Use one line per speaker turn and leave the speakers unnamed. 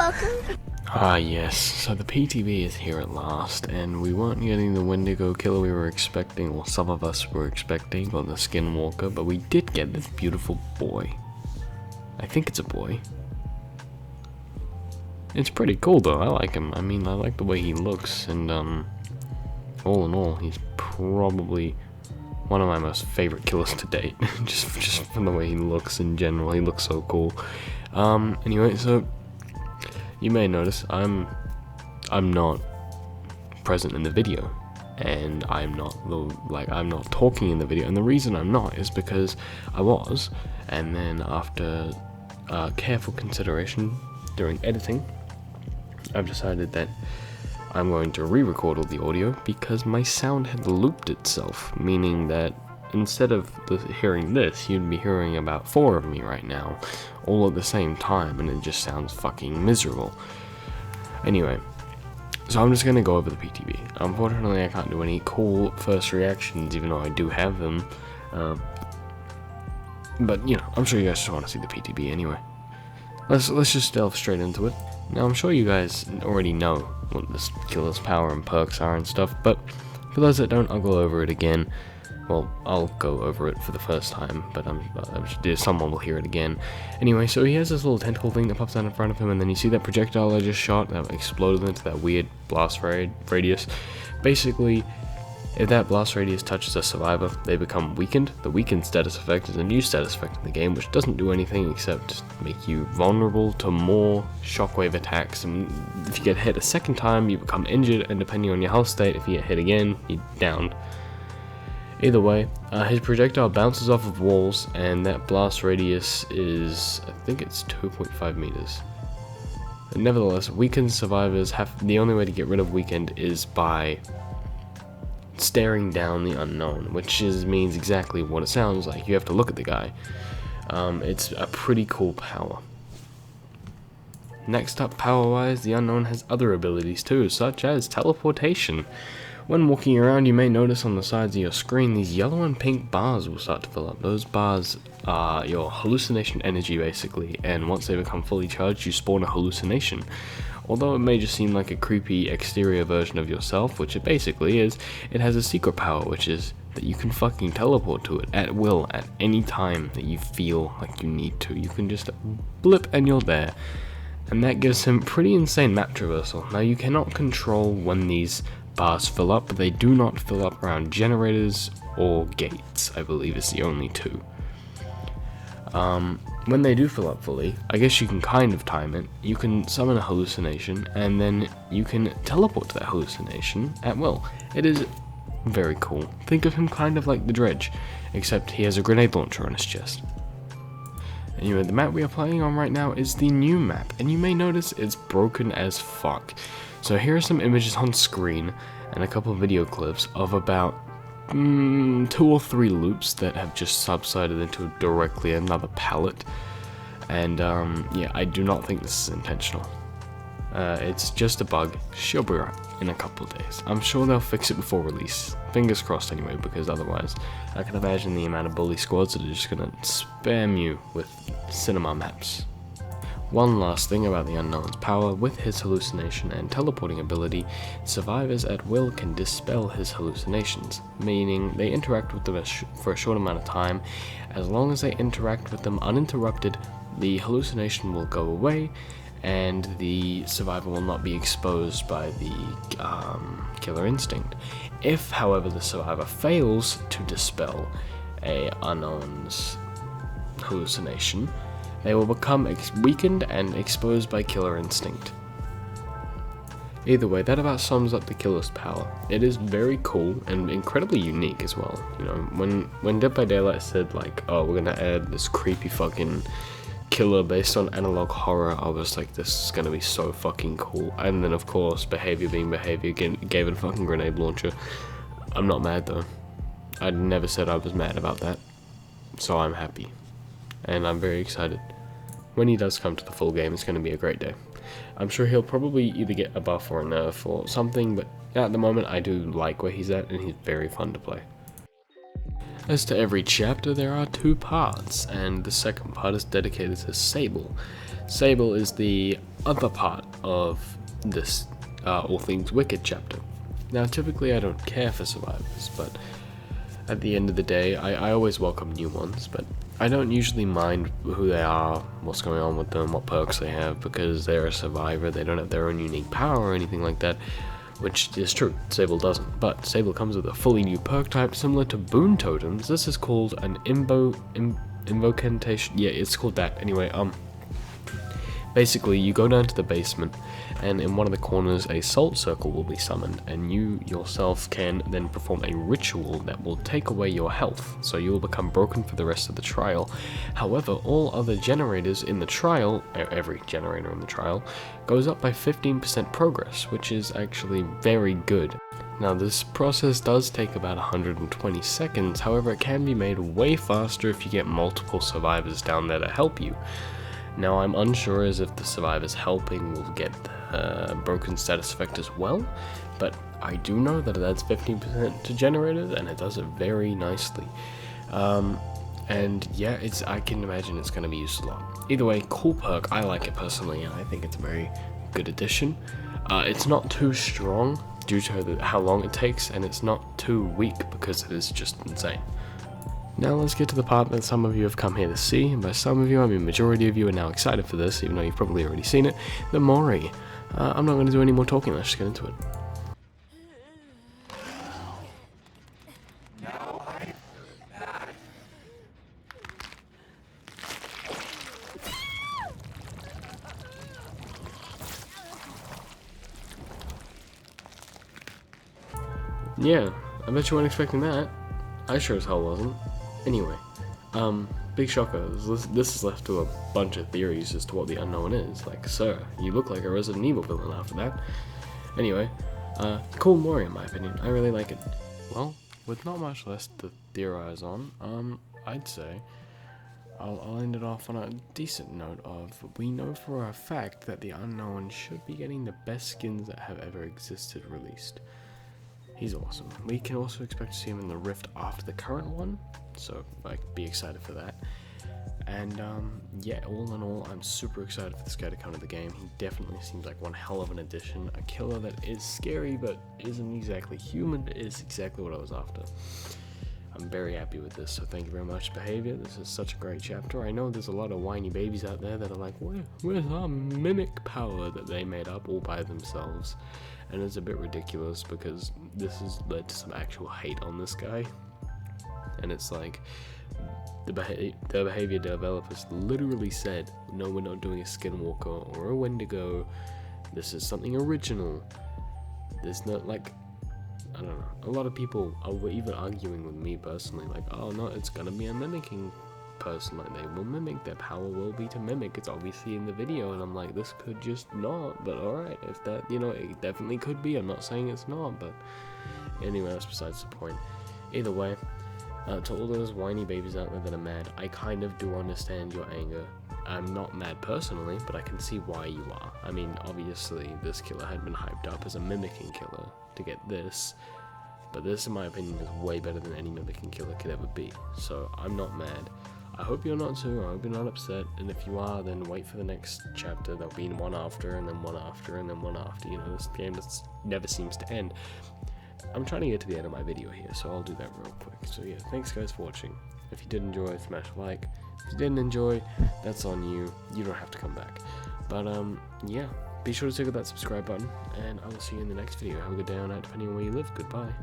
motherfucker.
Ah yes, so the PTB is here at last, and we weren't getting the Wendigo killer we were expecting, or some of us were expecting, or the Skinwalker, but we did get this beautiful boy. I think it's a boy. It's pretty cool though, I like him. I mean, I like the way he looks, and all in all, he's probably one of my most favorite killers to date. just from the way he looks in general, he looks so cool. Anyway, so you may notice I'm not present in the video, and I'm not talking in the video, and the reason I'm not is because I was, and then after careful consideration during editing, I've decided that I'm going to re-record all the audio because my sound had looped itself, meaning that instead of hearing this, you'd be hearing about 4 of me right now, all at the same time, and it just sounds fucking miserable. Anyway, so I'm just gonna go over the PTB. Unfortunately, I can't do any cool first reactions, even though I do have them. But you know, I'm sure you guys just want to see the PTB anyway. Let's just delve straight into it. Now, I'm sure you guys already know what this killer's power and perks are and stuff, but for those that don't, I'll go over it again. Well, I'll go over it for the first time, but someone will hear it again. Anyway, so he has this little tentacle thing that pops out in front of him, and then you see that projectile I just shot that exploded into that weird blast radius. Basically, if that blast radius touches a survivor, they become weakened. The weakened status effect is a new status effect in the game, which doesn't do anything except make you vulnerable to more shockwave attacks. And if you get hit a second time, you become injured, and depending on your health state, if you get hit again, you're downed. Either way, his projectile bounces off of walls, and that blast radius is, I think it's 2.5 meters. And nevertheless, weakened survivors the only way to get rid of weakened is by staring down the unknown, which means exactly what it sounds like. You have to look at the guy. It's a pretty cool power. Next up, power-wise, the unknown has other abilities too, such as teleportation. When walking around, you may notice on the sides of your screen these yellow and pink bars will start to fill up. Those bars are your hallucination energy, basically, and once they become fully charged, you spawn a hallucination. Although it may just seem like a creepy exterior version of yourself, which it basically is, it has a secret power, which is that you can fucking teleport to it at will at any time that you feel like you need to. You can just blip and you're there. And that gives him pretty insane map traversal. Now, you cannot control when these bars fill up, but they do not fill up around generators or gates, I believe is the only two. When they do fill up fully, I guess you can kind of time it. You can summon a hallucination, and then you can teleport to that hallucination at will. It is very cool. Think of him kind of like the Dredge, except he has a grenade launcher on his chest. Anyway, the map we are playing on right now is the new map, and you may notice it's broken as fuck. So here are some images on screen, and a couple of video clips of about 2 or 3 loops that have just subsided into directly another pallet. And yeah, I do not think this is intentional. It's just a bug. She'll be right in a couple of days. I'm sure they'll fix it before release. Fingers crossed anyway, because otherwise I can imagine the amount of bully squads that are just gonna spam you with cinema maps. One last thing about the Unknown's power: with his hallucination and teleporting ability, survivors at will can dispel his hallucinations, meaning they interact with them for a short amount of time. As long as they interact with them uninterrupted, the hallucination will go away, and the survivor will not be exposed by the killer instinct. If, however, the survivor fails to dispel a Unknown's hallucination, they will become weakened and exposed by killer instinct. Either way, that about sums up the killer's power. It is very cool and incredibly unique as well. You know, when Dead by Daylight said like, oh, we're gonna add this creepy fucking killer based on analog horror, I was like, this is gonna be so fucking cool. And then of course, behavior being behavior, gave it a fucking grenade launcher. I'm not mad though. I never said I was mad about that. So I'm happy. And I'm very excited. When he does come to the full game, it's going to be a great day. I'm sure he'll probably either get a buff or a nerf or something, but at the moment I do like where he's at, and he's very fun to play. As to every chapter, there are 2 parts, and the second part is dedicated to Sable. Sable is the other part of this All Things Wicked chapter. Now, typically I don't care for survivors, but at the end of the day, I always welcome new ones, but I don't usually mind who they are, what's going on with them, what perks they have, because they're a survivor, they don't have their own unique power or anything like that, which is true, Sable doesn't, but Sable comes with a fully new perk type similar to Boon Totems. This is called an Invocantation, yeah, it's called that, anyway, basically, you go down to the basement, and in one of the corners, a salt circle will be summoned, and you yourself can then perform a ritual that will take away your health, so you will become broken for the rest of the trial. However, all other generators in the trial, every generator in the trial, goes up by 15% progress, which is actually very good. Now, this process does take about 120 seconds, however, it can be made way faster if you get multiple survivors down there to help you. Now, I'm unsure as if the survivors helping will get the broken status effect as well, but I do know that it adds 15% to generators, and it does it very nicely. And yeah, I can imagine it's going to be used a lot. Either way, cool perk, I like it personally, and I think it's a very good addition. It's not too strong due to how long it takes, and it's not too weak because it is just insane. Now let's get to the part that some of you have come here to see, and by some of you I mean majority of you are now excited for this, even though you've probably already seen it, the Mori. I'm not going to do any more talking, let's just get into it. Yeah, I bet you weren't expecting that. I sure as hell wasn't. Anyway, big shocker, this is left to a bunch of theories as to what the unknown is. Like, sir, you look like a Resident Evil villain after that. Anyway, cool Mori in my opinion, I really like it. Well, with not much less to theorize on, I'd say I'll end it off on a decent note of, we know for a fact that the unknown should be getting the best skins that have ever existed released. He's awesome. We can also expect to see him in the Rift after the current one, so like be excited for that. And yeah, all in all, I'm super excited for this guy to come to the game. He definitely seems like one hell of an addition. A killer that is scary but isn't exactly human is exactly what I was after. I'm very happy with this, so thank you very much, Behavior. This is such a great chapter. I know there's a lot of whiny babies out there that are like, where's our mimic power that they made up all by themselves? And it's a bit ridiculous because this has led to some actual hate on this guy. And it's like, the Behavior developers literally said, no, we're not doing a Skinwalker or a Wendigo. This is something original. There's not like, I don't know, a lot of people are even arguing with me personally, like, oh no, it's gonna be a mimicking person, like they will mimic, their power will be to mimic, it's obviously in the video, and I'm like, this could just not, but alright, if that, you know, it definitely could be, I'm not saying it's not, but anyway, that's besides the point. Either way, to all those whiny babies out there that are mad, I kind of do understand your anger. I'm not mad personally, but I can see why you are. I mean, obviously, this killer had been hyped up as a mimicking killer to get this, but this, in my opinion, is way better than any mimicking killer could ever be, so I'm not mad. I hope you're not too, I hope you're not upset, and if you are, then wait for the next chapter. There'll be one after, and then one after, and then one after. You know, this game just never seems to end. I'm trying to get to the end of my video here, so I'll do that real quick. So yeah, thanks guys for watching. If you did enjoy, smash a like. If you didn't enjoy, that's on you. You don't have to come back. But yeah, be sure to tickle that subscribe button, and I will see you in the next video. Have a good day or night, depending on where you live. Goodbye.